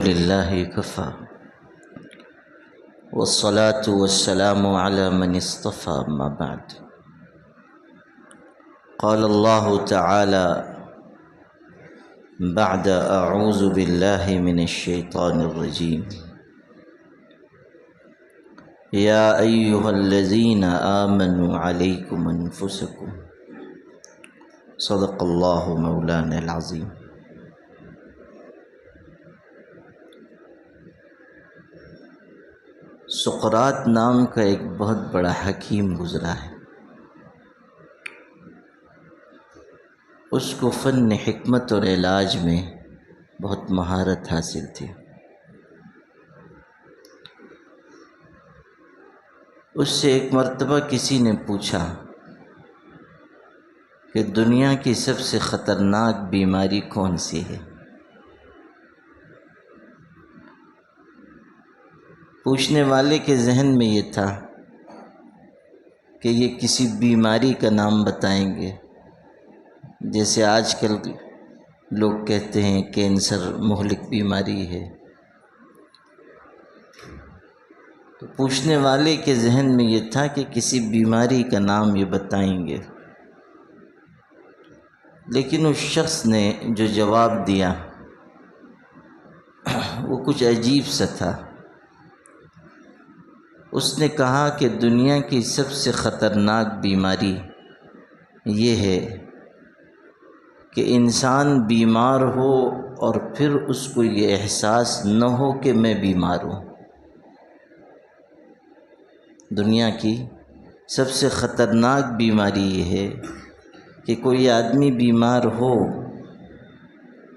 لله كفى والصلاة والسلام على من اصطفى. ما بعد، قال الله تعالى بعد أعوذ بالله من الشيطان الرجيم: يا أيها الذين آمنوا عليكم أنفسكم. صدق الله مولانا العظيم. سقراط نام کا ایک بہت بڑا حکیم گزرا ہے. اس کو فن حکمت اور علاج میں بہت مہارت حاصل تھی. اس سے ایک مرتبہ کسی نے پوچھا کہ دنیا کی سب سے خطرناک بیماری کون سی ہے؟ پوچھنے والے کے ذہن میں یہ تھا کہ یہ کسی بیماری کا نام بتائیں گے، جیسے آج کل لوگ کہتے ہیں کینسر مہلک بیماری ہے. تو پوچھنے والے کے ذہن میں یہ تھا کہ کسی بیماری کا نام یہ بتائیں گے، لیکن اس شخص نے جو جواب دیا وہ کچھ عجیب سا تھا. اس نے کہا کہ دنیا کی سب سے خطرناک بیماری یہ ہے کہ انسان بیمار ہو اور پھر اس کو یہ احساس نہ ہو کہ میں بیمار ہوں. دنیا کی سب سے خطرناک بیماری یہ ہے کہ کوئی آدمی بیمار ہو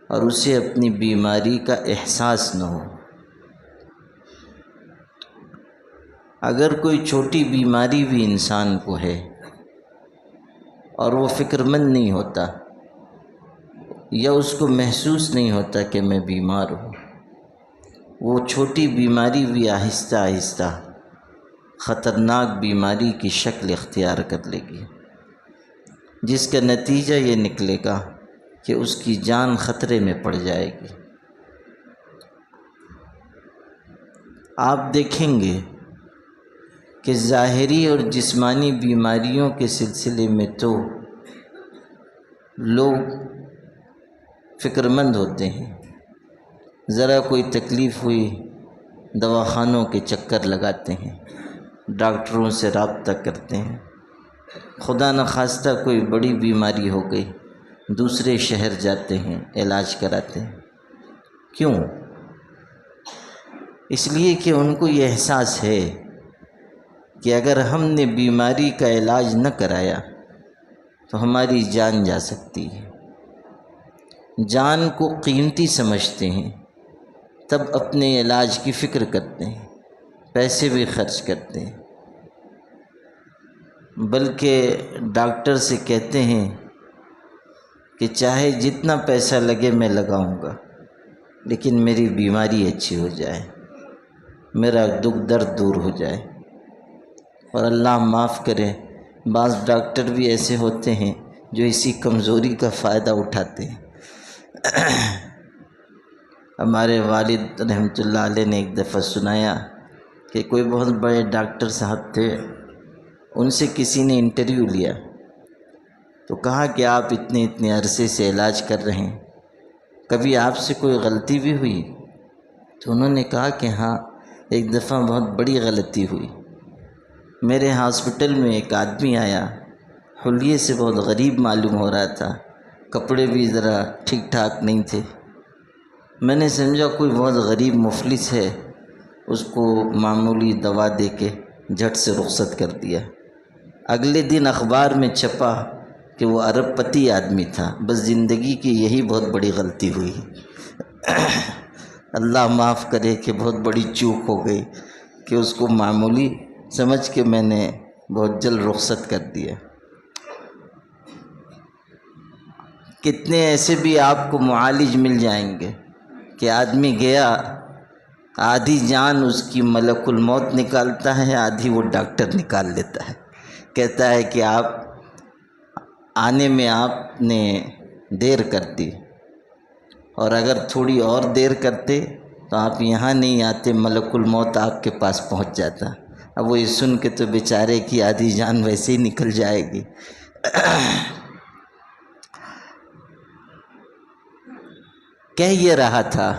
اور اسے اپنی بیماری کا احساس نہ ہو. اگر کوئی چھوٹی بیماری بھی انسان کو ہے اور وہ فکر مند نہیں ہوتا یا اس کو محسوس نہیں ہوتا کہ میں بیمار ہوں، وہ چھوٹی بیماری بھی آہستہ آہستہ خطرناک بیماری کی شکل اختیار کر لے گی، جس کا نتیجہ یہ نکلے گا کہ اس کی جان خطرے میں پڑ جائے گی. آپ دیکھیں گے کہ ظاہری اور جسمانی بیماریوں کے سلسلے میں تو لوگ فکر مند ہوتے ہیں. ذرا کوئی تکلیف ہوئی دواخانوں کے چکر لگاتے ہیں، ڈاکٹروں سے رابطہ کرتے ہیں. خدا نخواستہ کوئی بڑی بیماری ہو گئی دوسرے شہر جاتے ہیں، علاج کراتے ہیں. کیوں؟ اس لیے کہ ان کو یہ احساس ہے کہ اگر ہم نے بیماری کا علاج نہ کرایا تو ہماری جان جا سکتی ہے. جان کو قیمتی سمجھتے ہیں، تب اپنے علاج کی فکر کرتے ہیں، پیسے بھی خرچ کرتے ہیں، بلکہ ڈاکٹر سے کہتے ہیں کہ چاہے جتنا پیسہ لگے میں لگاؤں گا، لیکن میری بیماری اچھی ہو جائے، میرا دکھ درد دور ہو جائے. اور اللہ معاف کرے، بعض ڈاکٹر بھی ایسے ہوتے ہیں جو اسی کمزوری کا فائدہ اٹھاتے ہیں. ہمارے والد رحمۃ اللہ علیہ نے ایک دفعہ سنایا کہ کوئی بہت بڑے ڈاکٹر صاحب تھے، ان سے کسی نے انٹرویو لیا تو کہا کہ آپ اتنے عرصے سے علاج کر رہے ہیں، کبھی آپ سے کوئی غلطی بھی ہوئی؟ تو انہوں نے کہا کہ ہاں، ایک دفعہ بہت بڑی غلطی ہوئی. میرے ہاسپٹل میں ایک آدمی آیا، حلیے سے بہت غریب معلوم ہو رہا تھا، کپڑے بھی ذرا ٹھیک ٹھاک نہیں تھے. میں نے سمجھا کوئی بہت غریب مفلس ہے، اس کو معمولی دوا دے کے جھٹ سے رخصت کر دیا. اگلے دن اخبار میں چھپا کہ وہ ارب پتی آدمی تھا، بس زندگی کی یہی بہت بڑی غلطی ہوئی. اللہ معاف کرے کہ بہت بڑی چوک ہو گئی کہ اس کو معمولی سمجھ کے میں نے بہت جلد رخصت کر دیا. کتنے ایسے بھی آپ کو معالج مل جائیں گے کہ آدمی گیا، آدھی جان اس کی ملک الموت نکالتا ہے، آدھی وہ ڈاکٹر نکال لیتا ہے. کہتا ہے کہ آپ آنے میں آپ نے دیر کر دی، اور اگر تھوڑی اور دیر کرتے تو آپ یہاں نہیں آتے، ملک الموت آپ کے پاس پہنچ جاتا۔ اب وہ یہ سن کے تو بیچارے کی آدھی جان ویسے ہی نکل جائے گی۔ کہہ یہ رہا تھا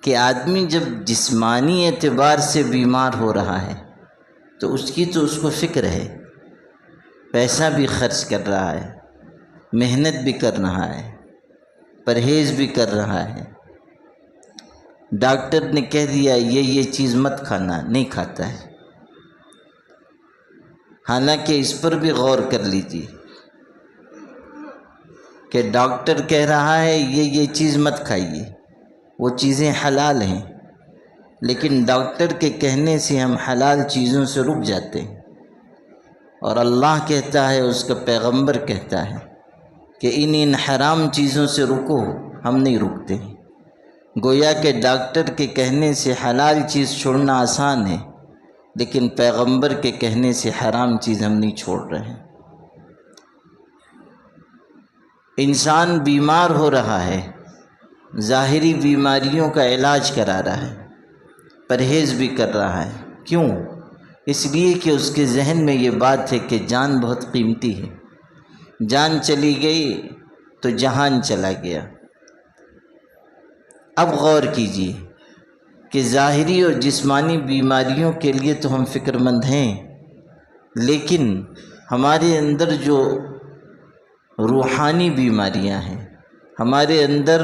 کہ آدمی جب جسمانی اعتبار سے بیمار ہو رہا ہے تو اس کی تو اس کو فکر ہے، پیسہ بھی خرچ کر رہا ہے، محنت بھی کر رہا ہے، پرہیز بھی کر رہا ہے۔ ڈاکٹر نے کہہ دیا یہ چیز مت کھانا، نہیں کھاتا ہے۔ حالانکہ اس پر بھی غور کر لیجیے کہ ڈاکٹر کہہ رہا ہے یہ چیز مت کھائیے، وہ چیزیں حلال ہیں، لیکن ڈاکٹر کے کہنے سے ہم حلال چیزوں سے رک جاتے ہیں، اور اللہ کہتا ہے، اس کا پیغمبر کہتا ہے کہ ان حرام چیزوں سے رکو، ہم نہیں رکتے ہیں۔ گویا کہ ڈاکٹر کے کہنے سے حلال چیز چھوڑنا آسان ہے، لیکن پیغمبر کے کہنے سے حرام چیز ہم نہیں چھوڑ رہے ہیں۔ انسان بیمار ہو رہا ہے، ظاہری بیماریوں کا علاج کرا رہا ہے، پرہیز بھی کر رہا ہے۔ کیوں؟ اس لیے کہ اس کے ذہن میں یہ بات ہے کہ جان بہت قیمتی ہے، جان چلی گئی تو جہان چلا گیا۔ اب غور کیجیے کہ ظاہری اور جسمانی بیماریوں کے لیے تو ہم فکر مند ہیں، لیکن ہمارے اندر جو روحانی بیماریاں ہیں، ہمارے اندر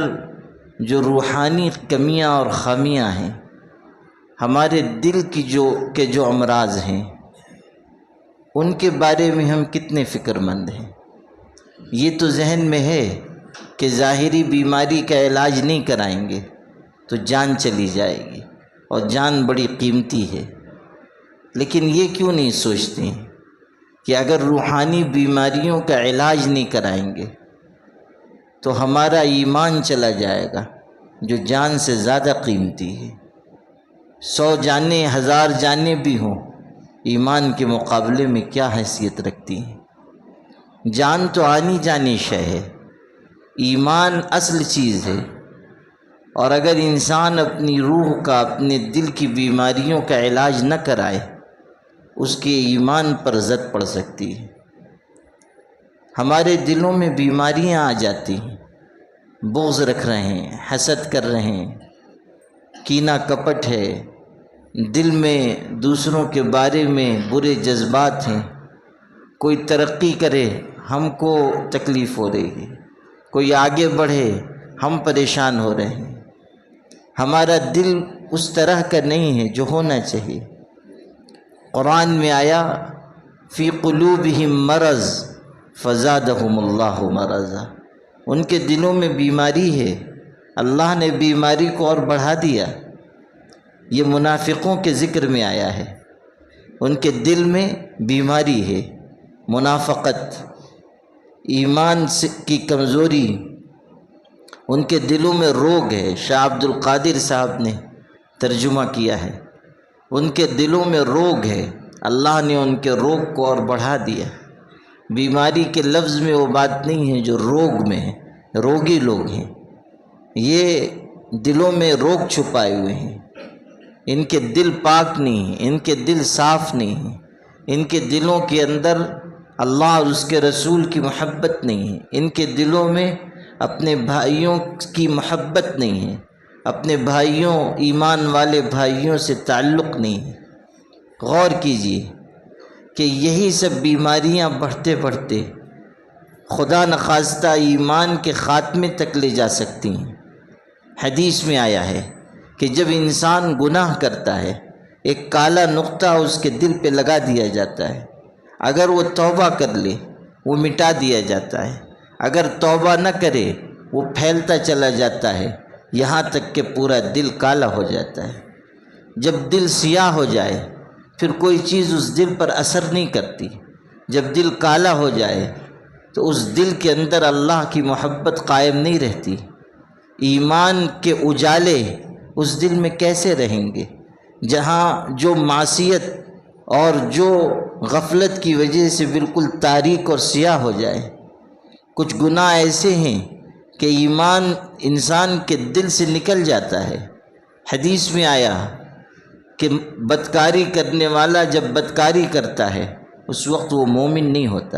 جو روحانی کمیاں اور خامیاں ہیں، ہمارے دل کی جو امراض ہیں، ان کے بارے میں ہم کتنے فکر مند ہیں؟ یہ تو ذہن میں ہے کہ ظاہری بیماری کا علاج نہیں کرائیں گے تو جان چلی جائے گی، اور جان بڑی قیمتی ہے، لیکن یہ کیوں نہیں سوچتے کہ اگر روحانی بیماریوں کا علاج نہیں کرائیں گے تو ہمارا ایمان چلا جائے گا، جو جان سے زیادہ قیمتی ہے۔ 100 جانیں 1000 جانیں بھی ہوں، ایمان کے مقابلے میں کیا حیثیت رکھتی ہیں؟ جان تو آنی جانی شے ہے، ایمان اصل چیز ہے، اور اگر انسان اپنی روح کا، اپنے دل کی بیماریوں کا علاج نہ کرائے، اس کے ایمان پر زد پڑ سکتی ہے۔ ہمارے دلوں میں بیماریاں آ جاتی ہیں، بغض رکھ رہے ہیں، حسد کر رہے ہیں، کینہ کپٹ ہے، دل میں دوسروں کے بارے میں برے جذبات ہیں۔ کوئی ترقی کرے، ہم کو تکلیف ہو رہی ہے، کوئی آگے بڑھے، ہم پریشان ہو رہے ہیں۔ ہمارا دل اس طرح کا نہیں ہے جو ہونا چاہیے۔ قرآن میں آیا فی قلوبہم مرض فزادہم اللہ مرضا، ان کے دلوں میں بیماری ہے، اللہ نے بیماری کو اور بڑھا دیا۔ یہ منافقوں کے ذکر میں آیا ہے، ان کے دل میں بیماری ہے، منافقت، ایمان کی کمزوری، ان کے دلوں میں روگ ہے۔ شاہ عبد القادر صاحب نے ترجمہ کیا ہے، ان کے دلوں میں روگ ہے، اللہ نے ان کے روگ کو اور بڑھا دیا۔ بیماری کے لفظ میں وہ بات نہیں ہے جو روگ میں ہے، روگی لوگ ہیں، یہ دلوں میں روگ چھپائے ہوئے ہیں، ان کے دل پاک نہیں ہیں، ان کے دل صاف نہیں ہیں، ان کے دلوں کے اندر اللہ اور اس کے رسول کی محبت نہیں ہے، ان کے دلوں میں اپنے بھائیوں کی محبت نہیں ہے، اپنے بھائیوں، ایمان والے بھائیوں سے تعلق نہیں ہے۔ غور کیجیے کہ یہی سب بیماریاں بڑھتے بڑھتے خدا نخواستہ ایمان کے خاتمے تک لے جا سکتی ہیں۔ حدیث میں آیا ہے کہ جب انسان گناہ کرتا ہے، ایک کالا نقطہ اس کے دل پہ لگا دیا جاتا ہے، اگر وہ توبہ کر لے وہ مٹا دیا جاتا ہے، اگر توبہ نہ کرے وہ پھیلتا چلا جاتا ہے، یہاں تک کہ پورا دل کالا ہو جاتا ہے۔ جب دل سیاہ ہو جائے پھر کوئی چیز اس دل پر اثر نہیں کرتی۔ جب دل کالا ہو جائے تو اس دل کے اندر اللہ کی محبت قائم نہیں رہتی، ایمان کے اجالے اس دل میں کیسے رہیں گے؟ جہاں جو معصیت اور جو غفلت کی وجہ سے بالکل تاریک اور سیاہ ہو جائے۔ کچھ گناہ ایسے ہیں کہ ایمان انسان کے دل سے نکل جاتا ہے، حدیث میں آیا کہ بدکاری کرنے والا جب بدکاری کرتا ہے اس وقت وہ مومن نہیں ہوتا،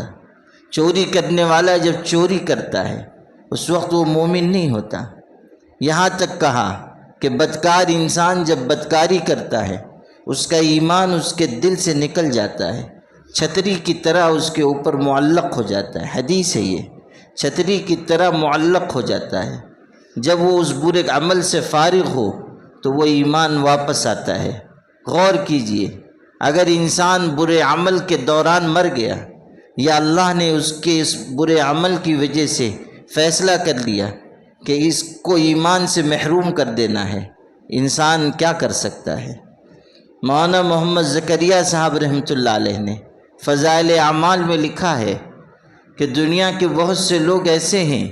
چوری کرنے والا جب چوری کرتا ہے اس وقت وہ مومن نہیں ہوتا۔ یہاں تک کہا کہ بدکار انسان جب بدکاری کرتا ہے اس کا ایمان اس کے دل سے نکل جاتا ہے، چھتری کی طرح اس کے اوپر معلق ہو جاتا ہے، حدیث ہے یہ، چھتری کی طرح معلق ہو جاتا ہے۔ جب وہ اس برے عمل سے فارغ ہو تو وہ ایمان واپس آتا ہے۔ غور کیجئے، اگر انسان برے عمل کے دوران مر گیا یا اللہ نے اس کے اس برے عمل کی وجہ سے فیصلہ کر لیا کہ اس کو ایمان سے محروم کر دینا ہے، انسان کیا کر سکتا ہے؟ مولانا محمد زکریا صاحب رحمۃ اللہ علیہ نے فضائل اعمال میں لکھا ہے کہ دنیا کے بہت سے لوگ ایسے ہیں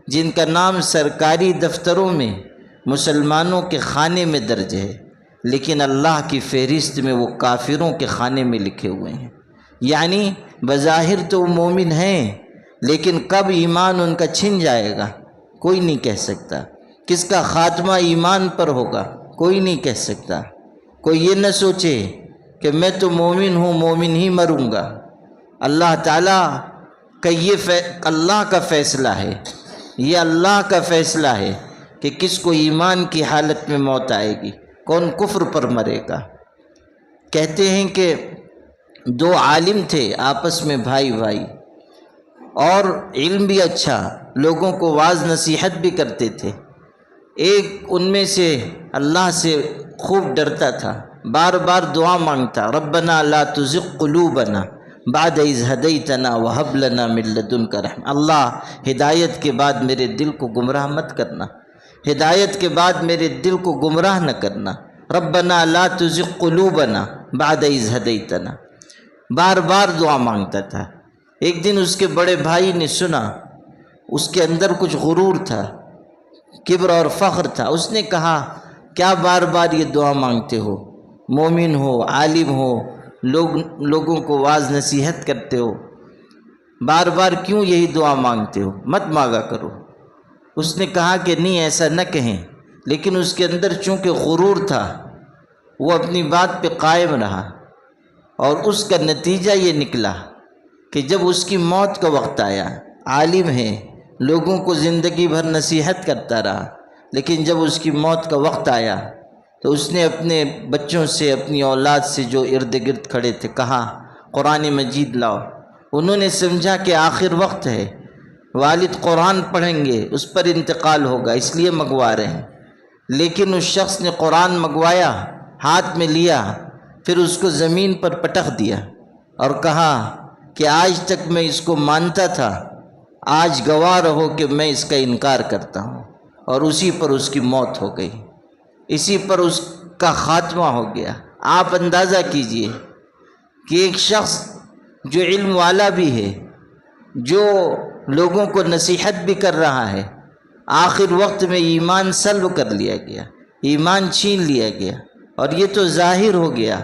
جن کا نام سرکاری دفتروں میں مسلمانوں کے خانے میں درج ہے، لیکن اللہ کی فہرست میں وہ کافروں کے خانے میں لکھے ہوئے ہیں۔ یعنی بظاہر تو وہ مومن ہیں، لیکن کب ایمان ان کا چھن جائے گا کوئی نہیں کہہ سکتا، کس کا خاتمہ ایمان پر ہوگا کوئی نہیں کہہ سکتا۔ کوئی یہ نہ سوچے کہ میں تو مومن ہوں، مومن ہی مروں گا۔ اللہ تعالیٰ کا یہ اللہ کا فیصلہ ہے، یہ اللہ کا فیصلہ ہے کہ کس کو ایمان کی حالت میں موت آئے گی، کون کفر پر مرے گا۔ کہتے ہیں کہ دو عالم تھے آپس میں بھائی اور علم بھی اچھا، لوگوں کو واعظ نصیحت بھی کرتے تھے۔ ایک ان میں سے اللہ سے خوب ڈرتا تھا، بار بار دعا مانگتا، ربنا لا تزغ قلوبنا بعد اذ ہدیتنا وہب لنا من لدنک رحمۃ، اللہ ہدایت کے بعد میرے دل کو گمراہ مت کرنا، ہدایت کے بعد میرے دل کو گمراہ نہ کرنا، ربنا لا تزغ قلوبنا بعد اذ ہدیتنا، بار بار دعا مانگتا تھا۔ ایک دن اس کے بڑے بھائی نے سنا، اس کے اندر کچھ غرور تھا، کبر اور فخر تھا۔ اس نے کہا کیا بار بار یہ دعا مانگتے ہو؟ مومن ہو، عالم ہو، لوگوں کو واعظ نصیحت کرتے ہو، بار بار کیوں یہی دعا مانگتے ہو؟ مت مانگا کرو۔ اس نے کہا کہ نہیں ایسا نہ کہیں، لیکن اس کے اندر چونکہ غرور تھا وہ اپنی بات پہ قائم رہا، اور اس کا نتیجہ یہ نکلا کہ جب اس کی موت کا وقت آیا، عالم ہے، لوگوں کو زندگی بھر نصیحت کرتا رہا، لیکن جب اس کی موت کا وقت آیا تو اس نے اپنے بچوں سے، اپنی اولاد سے جو ارد گرد کھڑے تھے کہا قرآن مجید لاؤ۔ انہوں نے سمجھا کہ آخر وقت ہے، والد قرآن پڑھیں گے، اس پر انتقال ہوگا، اس لیے منگوا رہے ہیں۔ لیکن اس شخص نے قرآن منگوایا، ہاتھ میں لیا، پھر اس کو زمین پر پٹخ دیا اور کہا کہ آج تک میں اس کو مانتا تھا، آج گواہ رہو کہ میں اس کا انکار کرتا ہوں، اور اسی پر اس کی موت ہو گئی، اسی پر اس کا خاتمہ ہو گیا۔ آپ اندازہ کیجئے کہ ایک شخص جو علم والا بھی ہے، جو لوگوں کو نصیحت بھی کر رہا ہے، آخر وقت میں ایمان سلب کر لیا گیا، ایمان چھین لیا گیا، اور یہ تو ظاہر ہو گیا۔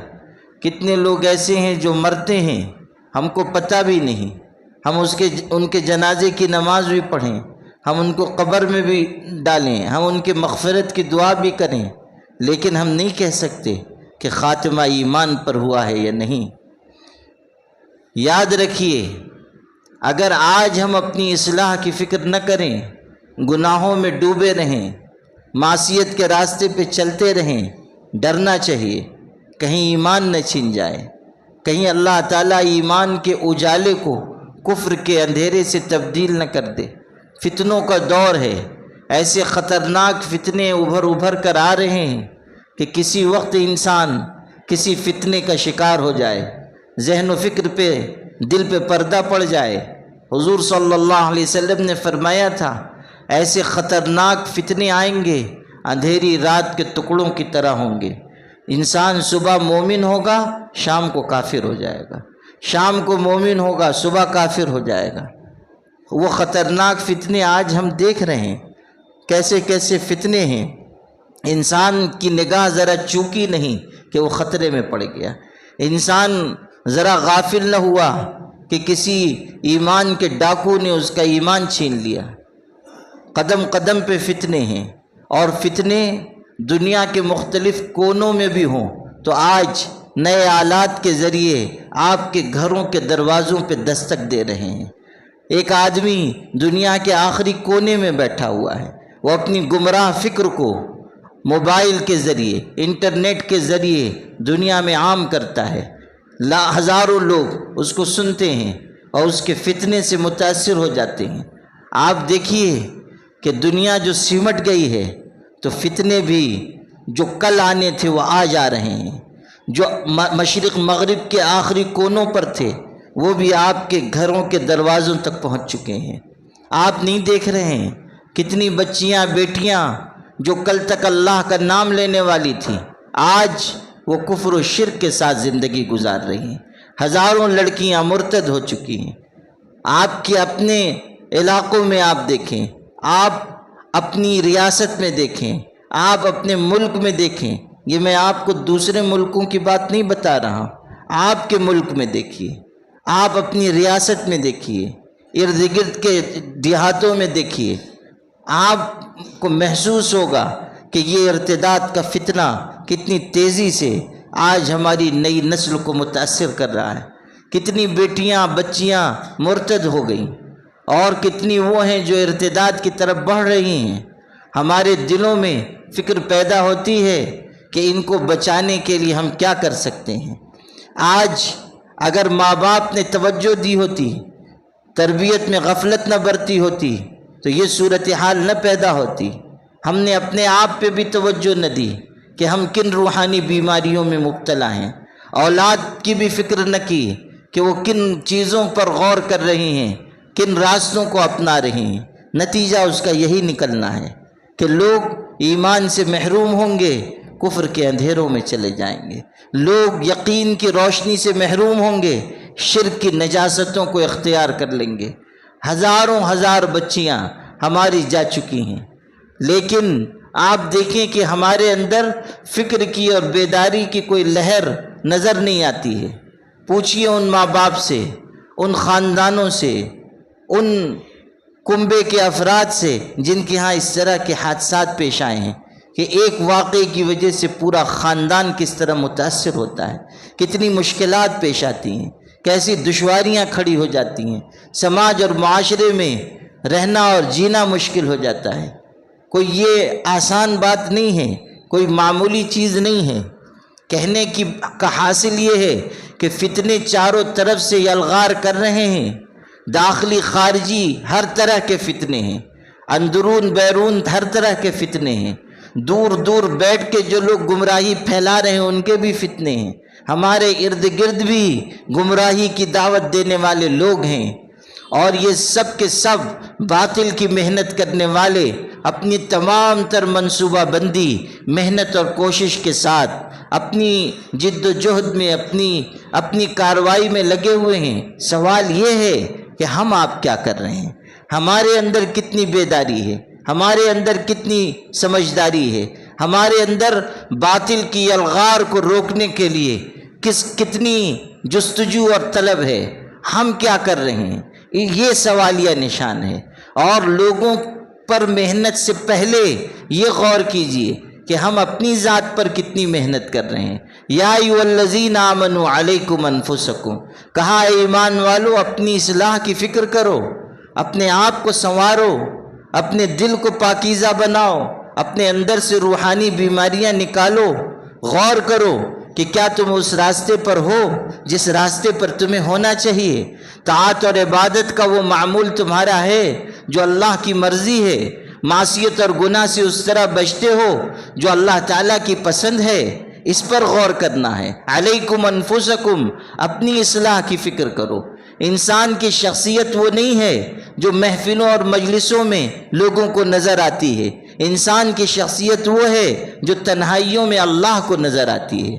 کتنے لوگ ایسے ہیں جو مرتے ہیں ہم کو پتہ بھی نہیں، ہم ان کے جنازے کی نماز بھی پڑھیں، ہم ان کو قبر میں بھی ڈالیں، ہم ان کے مغفرت کی دعا بھی کریں، لیکن ہم نہیں کہہ سکتے کہ خاتمہ ایمان پر ہوا ہے یا نہیں۔ یاد رکھیے، اگر آج ہم اپنی اصلاح کی فکر نہ کریں، گناہوں میں ڈوبے رہیں، معصیت کے راستے پہ چلتے رہیں، ڈرنا چاہیے کہیں ایمان نہ چھن جائے، کہیں اللہ تعالیٰ ایمان کے اجالے کو کفر کے اندھیرے سے تبدیل نہ کر دے۔ فتنوں کا دور ہے، ایسے خطرناک فتنے ابھر کر آ رہے ہیں کہ کسی وقت انسان کسی فتنے کا شکار ہو جائے، ذہن و فکر پہ، دل پہ پردہ پڑ جائے۔ حضور صلی اللہ علیہ وسلم نے فرمایا تھا ایسے خطرناک فتنے آئیں گے، اندھیری رات کے ٹکڑوں کی طرح ہوں گے۔ انسان صبح مومن ہوگا، شام کو کافر ہو جائے گا، شام کو مومن ہوگا، صبح کافر ہو جائے گا۔ وہ خطرناک فتنے آج ہم دیکھ رہے ہیں، کیسے کیسے فتنے ہیں۔ انسان کی نگاہ ذرا چوکی نہیں کہ وہ خطرے میں پڑ گیا، انسان ذرا غافل نہ ہوا کہ کسی ایمان کے ڈاکو نے اس کا ایمان چھین لیا۔ قدم قدم پہ فتنے ہیں، اور فتنے دنیا کے مختلف کونوں میں بھی ہوں تو آج نئے آلات کے ذریعے آپ کے گھروں کے دروازوں پہ دستک دے رہے ہیں۔ ایک آدمی دنیا کے آخری کونے میں بیٹھا ہوا ہے، وہ اپنی گمراہ فکر کو موبائل کے ذریعے، انٹرنیٹ کے ذریعے دنیا میں عام کرتا ہے۔ ہزاروں لوگ اس کو سنتے ہیں اور اس کے فتنے سے متاثر ہو جاتے ہیں۔ آپ دیکھیے کہ دنیا جو سمٹ گئی ہے تو فتنے بھی جو کل آنے تھے وہ آ جا رہے ہیں، جو مشرق مغرب کے آخری کونوں پر تھے وہ بھی آپ کے گھروں کے دروازوں تک پہنچ چکے ہیں۔ آپ نہیں دیکھ رہے ہیں کتنی بچیاں بیٹیاں جو کل تک اللہ کا نام لینے والی تھیں آج وہ کفر و شرک کے ساتھ زندگی گزار رہی ہیں۔ ہزاروں لڑکیاں مرتد ہو چکی ہیں۔ آپ کے اپنے علاقوں میں آپ دیکھیں، آپ اپنی ریاست میں دیکھیں، آپ اپنے ملک میں دیکھیں۔ یہ میں آپ کو دوسرے ملکوں کی بات نہیں بتا رہا، آپ کے ملک میں دیکھیے، آپ اپنی ریاست میں دیکھیے، ارد گرد کے دیہاتوں میں دیکھیے، آپ کو محسوس ہوگا کہ یہ ارتداد کا فتنہ کتنی تیزی سے آج ہماری نئی نسل کو متاثر کر رہا ہے۔ کتنی بیٹیاں بچیاں مرتد ہو گئیں اور کتنی وہ ہیں جو ارتداد کی طرف بڑھ رہی ہیں۔ ہمارے دلوں میں فکر پیدا ہوتی ہے کہ ان کو بچانے کے لیے ہم کیا کر سکتے ہیں۔ آج اگر ماں باپ نے توجہ دی ہوتی، تربیت میں غفلت نہ برتی ہوتی تو یہ صورتحال نہ پیدا ہوتی۔ ہم نے اپنے آپ پہ بھی توجہ نہ دی کہ ہم کن روحانی بیماریوں میں مبتلا ہیں، اولاد کی بھی فکر نہ کی کہ وہ کن چیزوں پر غور کر رہی ہیں، کن راستوں کو اپنا رہی ہیں۔ نتیجہ اس کا یہی نکلنا ہے کہ لوگ ایمان سے محروم ہوں گے، کفر کے اندھیروں میں چلے جائیں گے۔ لوگ یقین کی روشنی سے محروم ہوں گے، شرک کی نجاستوں کو اختیار کر لیں گے۔ ہزار بچیاں ہماری جا چکی ہیں، لیکن آپ دیکھیں کہ ہمارے اندر فکر کی اور بیداری کی کوئی لہر نظر نہیں آتی ہے۔ پوچھئے ان ماں باپ سے، ان خاندانوں سے، ان کنبے کے افراد سے جن کے ہاں اس طرح کے حادثات پیش آئے ہیں کہ ایک واقعے کی وجہ سے پورا خاندان کس طرح متاثر ہوتا ہے، کتنی مشکلات پیش آتی ہیں، کیسی دشواریاں کھڑی ہو جاتی ہیں، سماج اور معاشرے میں رہنا اور جینا مشکل ہو جاتا ہے۔ کوئی یہ آسان بات نہیں ہے، کوئی معمولی چیز نہیں ہے۔ کہنے کا حاصل یہ ہے کہ فتنے چاروں طرف سے یلغار کر رہے ہیں، داخلی خارجی ہر طرح کے فتنے ہیں، اندرون بیرون ہر طرح کے فتنے ہیں، دور دور بیٹھ کے جو لوگ گمراہی پھیلا رہے ہیں ان کے بھی فتنے ہیں، ہمارے ارد گرد بھی گمراہی کی دعوت دینے والے لوگ ہیں، اور یہ سب کے سب باطل کی محنت کرنے والے اپنی تمام تر منصوبہ بندی، محنت اور کوشش کے ساتھ اپنی جد و جہد میں اپنی کارروائی میں لگے ہوئے ہیں۔ سوال یہ ہے کہ ہم آپ کیا کر رہے ہیں؟ ہمارے اندر کتنی بیداری ہے، ہمارے اندر کتنی سمجھداری ہے، ہمارے اندر باطل کی الغار کو روکنے کے لیے کتنی جستجو اور طلب ہے، ہم کیا کر رہے ہیں؟ یہ سوالیہ نشان ہے۔ اور لوگوں پر محنت سے پہلے یہ غور کیجئے کہ ہم اپنی ذات پر کتنی محنت کر رہے ہیں۔ یا ایھا الذین آمنوا علیکم انفسکم، کہا اے ایمان والو اپنی اصلاح کی فکر کرو، اپنے آپ کو سنوارو، اپنے دل کو پاکیزہ بناؤ، اپنے اندر سے روحانی بیماریاں نکالو، غور کرو کہ کیا تم اس راستے پر ہو جس راستے پر تمہیں ہونا چاہیے۔ طاعت اور عبادت کا وہ معمول تمہارا ہے جو اللہ کی مرضی ہے، معصیت اور گناہ سے اس طرح بچتے ہو جو اللہ تعالیٰ کی پسند ہے، اس پر غور کرنا ہے۔ علیکم انفسکم، اپنی اصلاح کی فکر کرو۔ انسان کی شخصیت وہ نہیں ہے جو محفلوں اور مجلسوں میں لوگوں کو نظر آتی ہے، انسان کی شخصیت وہ ہے جو تنہائیوں میں اللہ کو نظر آتی ہے۔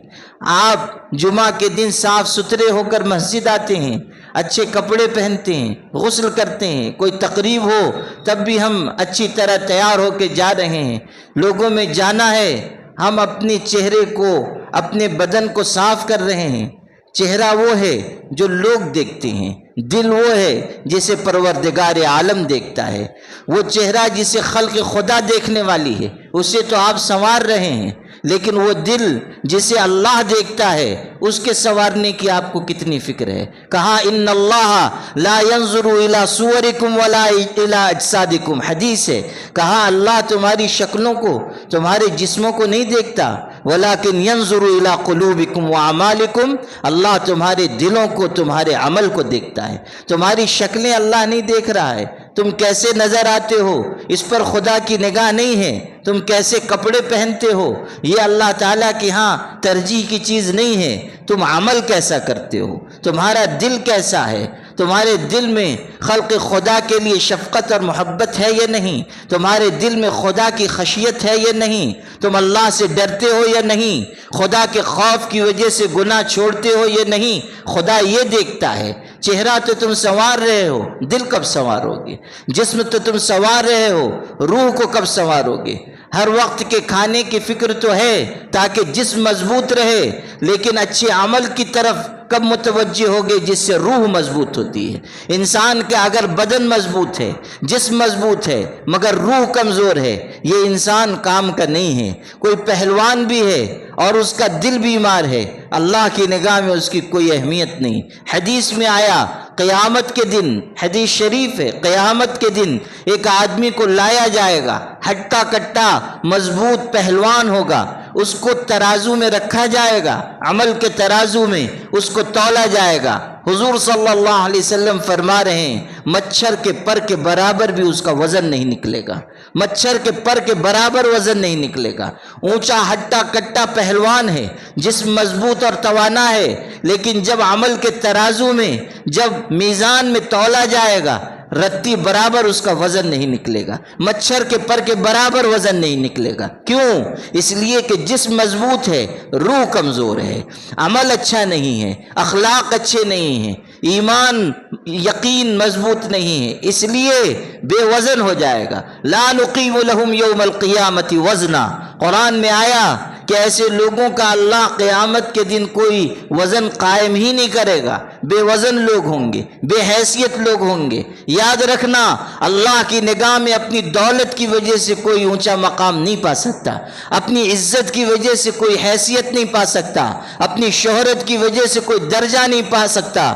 آپ جمعہ کے دن صاف ستھرے ہو کر مسجد آتے ہیں، اچھے کپڑے پہنتے ہیں، غسل کرتے ہیں، کوئی تقریب ہو تب بھی ہم اچھی طرح تیار ہو کے جا رہے ہیں، لوگوں میں جانا ہے، ہم اپنے چہرے کو، اپنے بدن کو صاف کر رہے ہیں۔ چہرہ وہ ہے جو لوگ دیکھتے ہیں، دل وہ ہے جسے پروردگار عالم دیکھتا ہے، وہ چہرہ جسے خلق خدا دیکھنے والی ہے اسے تو آپ سنوار رہے ہیں، لیکن وہ دل جسے اللہ دیکھتا ہے اس کے سنوارنے کی آپ کو کتنی فکر ہے؟ کہا ان اللہ لا ينظر الى صورکم ولا الى اجسادکم، حدیث ہے، کہا اللہ تمہاری شکلوں کو، تمہارے جسموں کو نہیں دیکھتا، ولیکن ينظر الى قلوبکم واعمالکم، اللہ تمہارے دلوں کو، تمہارے عمل کو دیکھتا ہے، تمہاری شکلیں اللہ نہیں دیکھ رہا ہے، تم کیسے نظر آتے ہو اس پر خدا کی نگاہ نہیں ہے، تم کیسے کپڑے پہنتے ہو یہ اللہ تعالیٰ کی ہاں ترجیح کی چیز نہیں ہے، تم عمل کیسا کرتے ہو، تمہارا دل کیسا ہے، تمہارے دل میں خلق خدا کے لیے شفقت اور محبت ہے یا نہیں، تمہارے دل میں خدا کی خشیت ہے یا نہیں، تم اللہ سے ڈرتے ہو یا نہیں، خدا کے خوف کی وجہ سے گناہ چھوڑتے ہو یا نہیں، خدا یہ دیکھتا ہے۔ چہرہ تو تم سنوار رہے ہو، دل کب سنوارو گے؟ جسم تو تم سنوار رہے ہو، روح کو کب سنوارو گے؟ ہر وقت کے کھانے کی فکر تو ہے تاکہ جسم مضبوط رہے، لیکن اچھے عمل کی طرف کب متوجہ ہوگے؟ جس سے روح مضبوط ہوتی ہے۔ انسان کا اگر بدن مضبوط ہے، جسم مضبوط ہے، مگر روح کمزور ہے، یہ انسان کام کا نہیں ہے۔ کوئی پہلوان بھی ہے اور اس کا دل بیمار ہے، اللہ کی نگاہ میں اس کی کوئی اہمیت نہیں۔ حدیث میں آیا قیامت کے دن، حدیث شریف ہے، قیامت کے دن ایک آدمی کو لایا جائے گا، ہٹا کٹا مضبوط پہلوان ہوگا، اس کو ترازو میں رکھا جائے گا، عمل کے ترازو میں اس کو تولا جائے گا۔ حضور صلی اللہ علیہ وسلم فرما رہے ہیں مچھر کے پر کے برابر بھی اس کا وزن نہیں نکلے گا، مچھر کے پر کے برابر وزن نہیں نکلے گا۔ اونچا ہٹا کٹا پہلوان ہے، جسم مضبوط اور توانا ہے، لیکن جب عمل کے ترازو میں، جب میزان میں تولا جائے گا، رتی برابر اس کا وزن نہیں نکلے گا، مچھر کے پر کے برابر وزن نہیں نکلے گا۔ کیوں؟ اس لیے کہ جسم مضبوط ہے، روح کمزور ہے، عمل اچھا نہیں ہے، اخلاق اچھے نہیں ہیں، ایمان یقین مضبوط نہیں ہے، اس لیے بے وزن ہو جائے گا۔ لا نقیم لہم یوم القیامت وزنا، قرآن میں آیا کہ ایسے لوگوں کا اللہ قیامت کے دن کوئی وزن قائم ہی نہیں کرے گا، بے وزن لوگ ہوں گے، بے حیثیت لوگ ہوں گے۔ یاد رکھنا اللہ کی نگاہ میں اپنی دولت کی وجہ سے کوئی اونچا مقام نہیں پا سکتا، اپنی عزت کی وجہ سے کوئی حیثیت نہیں پا سکتا، اپنی شہرت کی وجہ سے کوئی درجہ نہیں پا سکتا،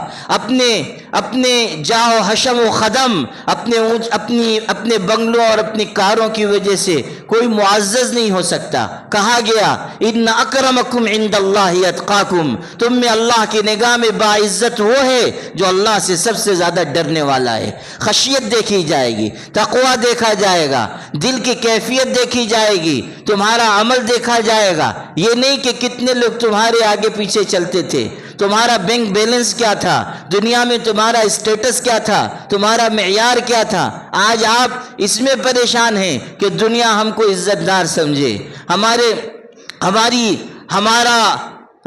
اپنے جاہ و حشم و خدم، اپنے بنگلوں اور اپنی کاروں کی وجہ سے کوئی معزز نہیں ہو سکتا۔ کہا گیا ان اکرمکم عند اللہ اتقاکم، تم میں اللہ کی نگاہ میں باعزت وہ ہے جو اللہ سے سب سے زیادہ ڈرنے والا ہے۔ خشیت دیکھی جائے گی، تقوی دیکھا جائے گا، دل کی کیفیت دیکھی جائے گی، تمہارا عمل دیکھا جائے گا۔ یہ نہیں کہ کتنے لوگ تمہارے آگے پیچھے چلتے تھے، تمہارا بینک بیلنس کیا تھا، دنیا میں تمہارا اسٹیٹس کیا تھا، تمہارا معیار کیا تھا۔ آج آپ اس میں پریشان ہیں کہ دنیا ہم کو عزت دار سمجھے، ہمارا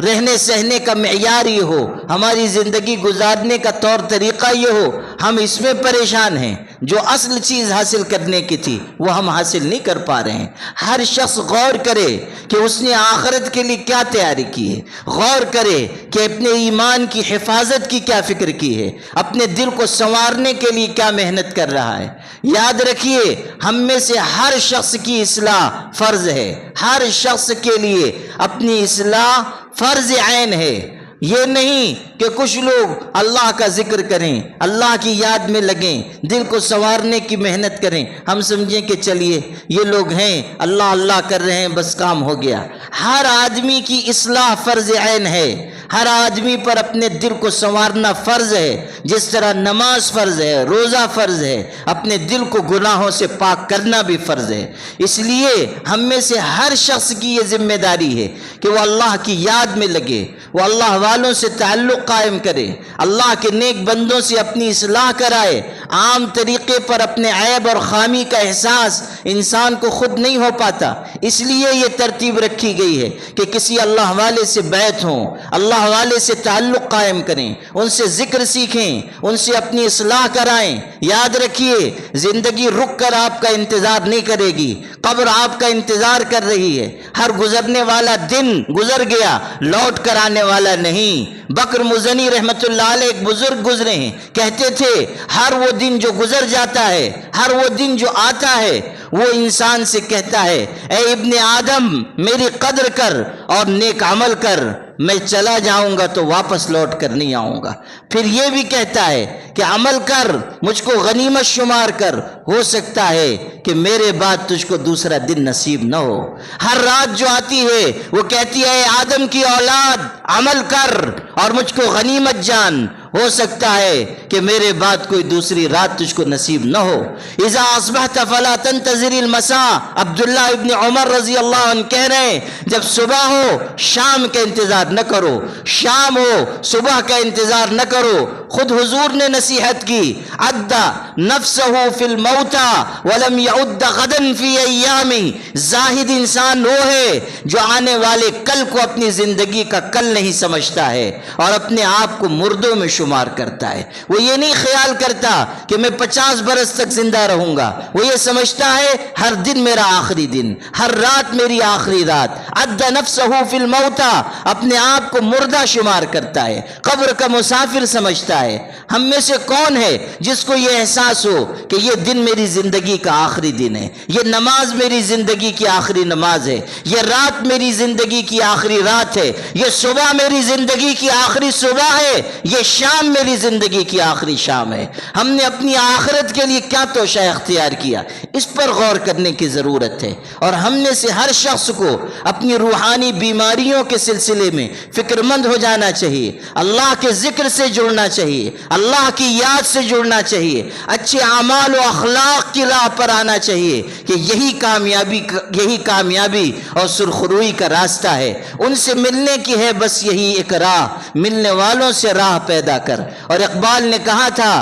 رہنے سہنے کا معیار یہ ہو، ہماری زندگی گزارنے کا طور طریقہ یہ ہو، ہم اس میں پریشان ہیں۔ جو اصل چیز حاصل کرنے کی تھی وہ ہم حاصل نہیں کر پا رہے ہیں۔ ہر شخص غور کرے کہ اس نے آخرت کے لیے کیا تیاری کی ہے، غور کرے کہ اپنے ایمان کی حفاظت کی کیا فکر کی ہے، اپنے دل کو سنوارنے کے لیے کیا محنت کر رہا ہے۔ یاد رکھیے ہم میں سے ہر شخص کی اصلاح فرض ہے، ہر شخص کے لیے اپنی اصلاح فرض عین ہے۔ یہ نہیں کہ کچھ لوگ اللہ کا ذکر کریں، اللہ کی یاد میں لگیں، دل کو سنوارنے کی محنت کریں، ہم سمجھیں کہ چلیے یہ لوگ ہیں اللہ اللہ کر رہے ہیں بس کام ہو گیا۔ ہر آدمی کی اصلاح فرض عین ہے، ہر آدمی پر اپنے دل کو سنوارنا فرض ہے، جس طرح نماز فرض ہے، روزہ فرض ہے، اپنے دل کو گناہوں سے پاک کرنا بھی فرض ہے۔ اس لیے ہم میں سے ہر شخص کی یہ ذمہ داری ہے کہ وہ اللہ کی یاد میں لگے، وہ اللہ والوں سے تعلق قائم کرے، اللہ کے نیک بندوں سے اپنی اصلاح کرائے۔ عام طریقے پر اپنے عیب اور خامی کا احساس انسان کو خود نہیں ہو پاتا، اس لیے یہ ترتیب رکھی گئی ہے کہ کسی اللہ والے سے بیعت ہوں، اللہ والے سے تعلق قائم کریں، ان سے ذکر سیکھیں، ان سے اپنی اصلاح کرائیں۔ یاد رکھیے زندگی رک کر آپ کا انتظار نہیں کرے گی، قبر آپ کا انتظار کر رہی ہے، ہر گزرنے والا دن گزر گیا، لوٹ کر آنے والا نہیں۔ بکر مزنی رحمت اللہ علیہ ایک بزرگ گزرے ہیں، کہتے تھے ہر وہ دن جو گزر جاتا ہے، ہر وہ دن جو آتا ہے، وہ انسان سے کہتا ہے اے ابن آدم میری قدر کر اور نیک عمل کر، میں چلا جاؤں گا تو واپس لوٹ کر نہیں آؤں گا۔ پھر یہ بھی کہتا ہے کہ عمل کر، مجھ کو غنیمت شمار کر، ہو سکتا ہے کہ میرے بعد تجھ کو دوسرا دن نصیب نہ ہو۔ ہر رات جو آتی ہے وہ کہتی ہے اے آدم کی اولاد عمل کر اور مجھ کو غنیمت جان، ہو سکتا ہے کہ میرے بعد کوئی دوسری رات تجھ کو نصیب نہ ہو۔ اذا اصبحت فلا تنتظر المساء، عبداللہ ابن عمر رضی اللہ عنہ کہہ رہے ہیں جب صبح ہو شام کا انتظار نہ کرو، شام ہو صبح کا انتظار نہ کرو۔ خود حضور نے نصیحت کی، عد نفسہ فی الموتى ولم يعد غدا فی ایام، زاہد انسان وہ ہے جو آنے والے کل کو اپنی زندگی کا کل نہیں سمجھتا ہے اور اپنے آپ کو مردوں میں شمار کرتا ہے۔ وہ یہ نہیں خیال کرتا کہ میں 50 برس تک زندہ رہوں گا، وہ یہ سمجھتا ہے ہر دن میرا آخری دن، ہر رات میری آخری رات۔ عد نفسہ فی الموتى، اپنے آپ کو مردہ شمار کرتا ہے، قبر کا مسافر سمجھتا ہے۔ ہم میں سے کون ہے جس کو یہ احساس ہو کہ یہ دن میری زندگی کا آخری دن ہے، یہ نماز میری زندگی کی آخری نماز ہے، یہ رات میری زندگی کی آخری رات ہے، یہ صبح میری زندگی کی آخری صبح ہے، یہ شام میری زندگی کی آخری شام ہے۔ ہم نے اپنی آخرت کے لیے کیا توشہ اختیار کیا، اس پر غور کرنے کی ضرورت ہے۔ اور ہم میں سے ہر شخص کو اپنی روحانی بیماریوں کے سلسلے میں فکر مند ہو جانا چاہیے، اللہ کے ذکر سے جڑنا چاہیے، اللہ کی یاد سے جڑنا چاہیے، اچھے اعمال و اخلاق کی راہ پر آنا چاہیے کہ یہی کامیابی اور سرخروئی کا راستہ ہے۔ ان سے ملنے کی ہے بس یہی ایک راہ، ملنے والوں سے راہ پیدا کر۔ اور اقبال نے کہا تھا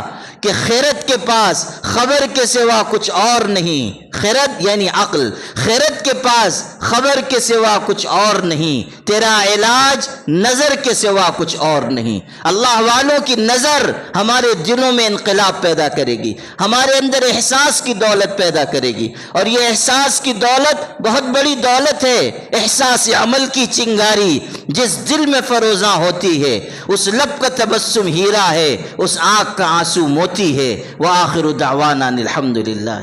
کہ خیرت کے پاس خبر کے سوا کچھ اور نہیں، خیرت یعنی عقل، خیرت کے پاس خبر کے سوا کچھ اور نہیں، تیرا علاج نظر کے سوا کچھ اور نہیں۔ اللہ والوں کی نظر ہمارے دلوں میں انقلاب پیدا کرے گی، ہمارے اندر احساس کی دولت پیدا کرے گی، اور یہ احساس کی دولت بہت بڑی دولت ہے۔ احساس عمل کی چنگاری جس دل میں فروزاں ہوتی ہے، اس لب کا تبسم ہیرا ہے، اس آنکھ کا آنسو موتی ہے۔ وآخر دعوانا الحمدللہ۔